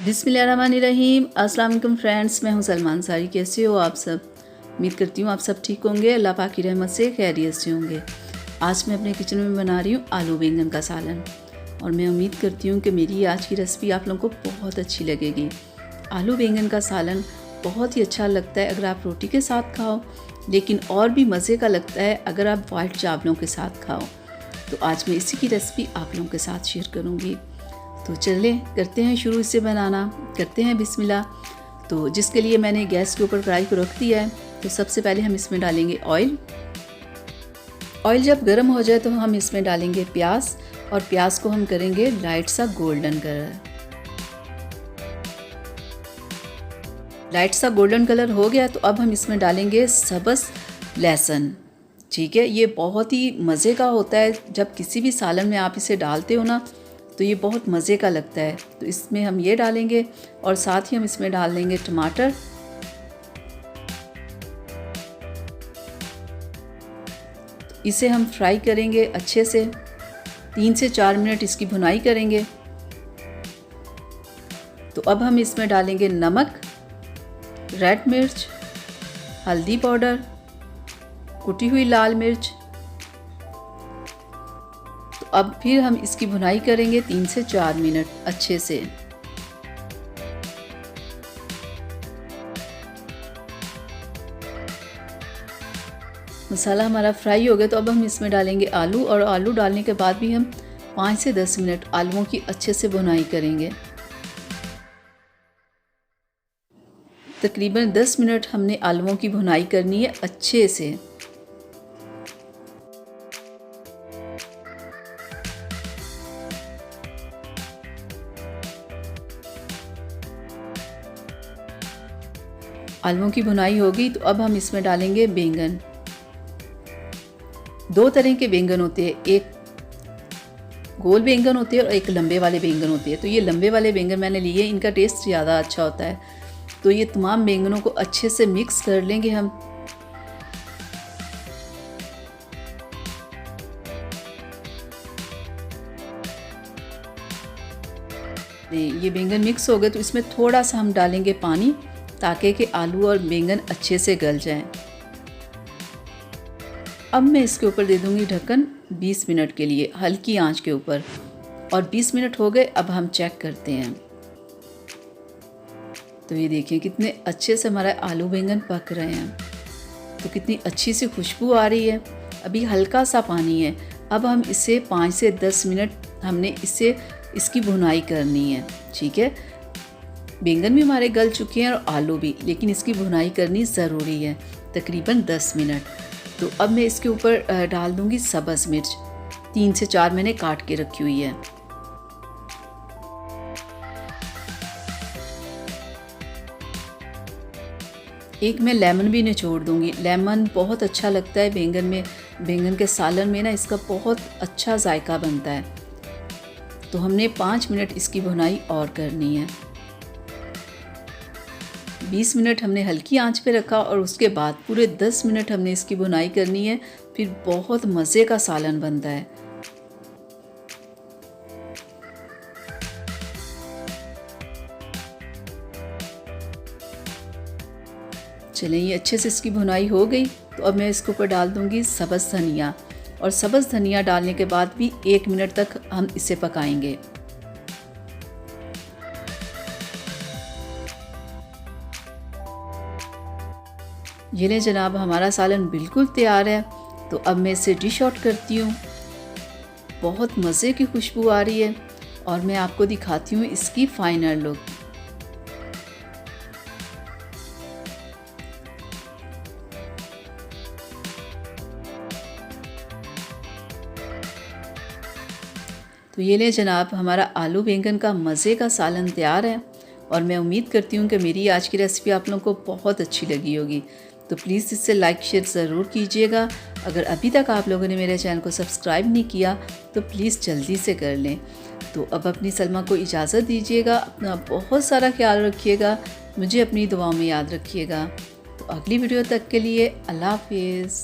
बिस्मिल्लाहिर्रहमानिर्रहीम। अस्सलाम वालेकुम फ्रेंड्स, मैं हूं सलमान सारी। कैसे हो आप सब? उम्मीद करती हूँ आप सब ठीक होंगे, अल्लाह पाक की रहमत से खैरियत से होंगे। आज मैं अपने किचन में बना रही हूँ आलू बैंगन का सालन और मैं उम्मीद करती हूँ कि मेरी आज की रेसिपी आप लोगों को बहुत अच्छी लगेगी। आलू बैंगन का सालन बहुत ही अच्छा लगता है अगर आप रोटी के साथ खाओ, लेकिन और भी मज़े का लगता है अगर आप वाइट चावलों के साथ खाओ। तो आज मैं इसी की रेसिपी आप लोगों के साथ शेयर करूँगी। तो चलें करते हैं शुरू इससे बनाना, करते हैं बिस्मिल्लाह। तो जिसके लिए मैंने गैस के ऊपर कढ़ाई को रख दिया है। तो सबसे पहले हम इसमें डालेंगे ऑयल। ऑयल जब गर्म हो जाए तो हम इसमें डालेंगे प्याज और प्याज को हम करेंगे लाइट सा गोल्डन कलर। लाइट सा गोल्डन कलर हो गया तो अब हम इसमें डालेंगे सब्ज़ लहसुन। ठीक है, ये बहुत ही मज़े का होता है। जब किसी भी सालन में आप इसे डालते हो ना तो ये बहुत मज़े का लगता है। तो इसमें हम ये डालेंगे और साथ ही हम इसमें डाल देंगे टमाटर। इसे हम फ्राई करेंगे अच्छे से, 3 से 4 मिनट इसकी भुनाई करेंगे। तो अब हम इसमें डालेंगे नमक, रेड मिर्च, हल्दी पाउडर, कुटी हुई लाल मिर्च। तो अब फिर हम इसकी भुनाई करेंगे 3 से 4 मिनट अच्छे से। मसाला हमारा फ्राई हो गया तो अब हम इसमें डालेंगे आलू और आलू डालने के बाद भी हम 5 से 10 मिनट आलूओं की अच्छे से भुनाई करेंगे। तकरीबन 10 मिनट हमने आलूओं की भुनाई करनी है अच्छे से। आलूओं की भुनाई होगी तो अब हम इसमें डालेंगे बैंगन। 2 तरह के बैंगन होते हैं, एक गोल बैंगन होते हैं और एक लंबे वाले बैंगन होते हैं। तो ये लंबे वाले बैंगन मैंने लिए, इनका टेस्ट ज़्यादा अच्छा होता है। तो ये तमाम बैंगनों को अच्छे से मिक्स कर लेंगे हम। ये बैंगन मिक्स हो गए तो इसमें थोड़ा सा हम डालेंगे पानी ताकि कि आलू और बैंगन अच्छे से गल जाएं। अब मैं इसके ऊपर दे दूंगी ढक्कन 20 मिनट के लिए हल्की आंच के ऊपर। और 20 मिनट हो गए, अब हम चेक करते हैं। तो ये देखिए कितने अच्छे से हमारा आलू बैंगन पक रहे हैं। तो कितनी अच्छी सी खुशबू आ रही है। अभी हल्का सा पानी है। अब हम इसे 5 से 10 मिनट हमने इसकी भुनाई करनी है। ठीक है, बैंगन भी हमारे गल चुके हैं और आलू भी, लेकिन इसकी भुनाई करनी ज़रूरी है तकरीबन 10 मिनट। तो अब मैं इसके ऊपर डाल दूंगी सब्ज़ मिर्च, 3 से 4 मैंने काट के रखी हुई है। एक मैं लेमन भी निचोड़ दूंगी। लेमन बहुत अच्छा लगता है बैंगन में, बैंगन के सालन में ना इसका बहुत अच्छा जायका बनता है। तो हमने 5 मिनट इसकी भुनाई और करनी है। 20 मिनट हमने हल्की आंच पे रखा और उसके बाद पूरे 10 मिनट हमने इसकी भुनाई करनी है। फिर बहुत मज़े का सालन बनता है। चलें, ये अच्छे से इसकी भुनाई हो गई तो अब मैं इसके ऊपर डाल दूंगी सब्ज़ धनिया। और सब्ज़ धनिया डालने के बाद भी 1 मिनट तक हम इसे पकाएंगे। ये ले जनाब, हमारा सालन बिल्कुल तैयार है। तो अब मैं इसे डिश आउट करती हूँ। बहुत मज़े की खुशबू आ रही है और मैं आपको दिखाती हूँ इसकी फाइनल लुक। तो ये ले जनाब, हमारा आलू बैंगन का मज़े का सालन तैयार है और मैं उम्मीद करती हूँ कि मेरी आज की रेसिपी आप लोगों को बहुत अच्छी लगी होगी। तो प्लीज़ इससे लाइक शेयर ज़रूर कीजिएगा। अगर अभी तक आप लोगों ने मेरे चैनल को सब्सक्राइब नहीं किया तो प्लीज़ जल्दी से कर लें। तो अब अपनी सलमा को इजाज़त दीजिएगा। अपना बहुत सारा ख्याल रखिएगा, मुझे अपनी दुआओं में याद रखिएगा। तो अगली वीडियो तक के लिए अल्लाह हाफिज़।